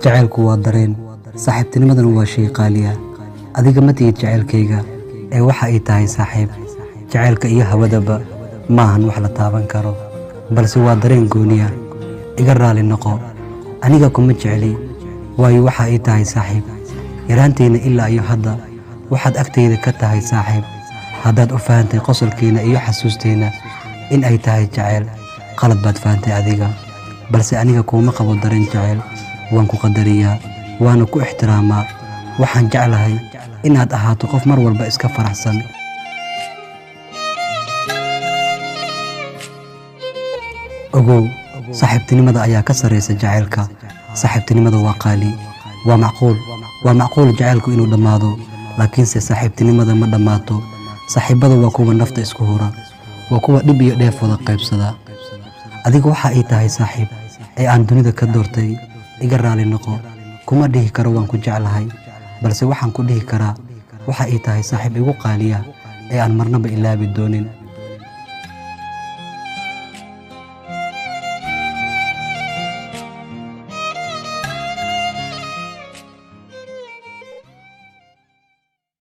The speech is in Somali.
jacaylku waa dareen, saaxiibtinimaduna waa shay qaali ah. Adiga ma tihid jacaylkayga ee waxa ay tahay saaxiib. Jacaylka iyo hawadaba maahan wax la taaban karo, balse waa dareen gooni ah. Iga raali noqo, aniga kuma jecli, waayo waxa ay tahay saaxiib. Yaraanteena ilaa iyo hadda waxaad agtayda ka tahay saaxiib. Haddaad u fahantay qosolkeena iyo xasuusteena in ay tahay jacayl, qalad baad fahantay adiga. balse aniga kuma qabo dareen jacayl. waan ku qadariyaa, waana ku ixtiraamaa. waxaan jeclahay inaad ahaato qof mar walba iska faraxsan. ogow, saaxiibtinimada ayaa ka sareysa jacaylka. saaxiibtinimada waa qaali. waa macquul jacaylku inuu dhammaado, laakiinse saaxiibtinimada ma dhammaato. saaxiibada waa kuwa nafta isku hura, waa kuwa dhib iyo dheef wada qaybsada. adiga waxa ay tahay saaxiib ee aan dunida ka doortay. iga raali noqo, kuma dhihi karo waan ku jeclahay, balse waxaan ku dhihi karaa waxa ay tahay saaxiib igu qaaliya ee aan marnaba ilaabi doonin.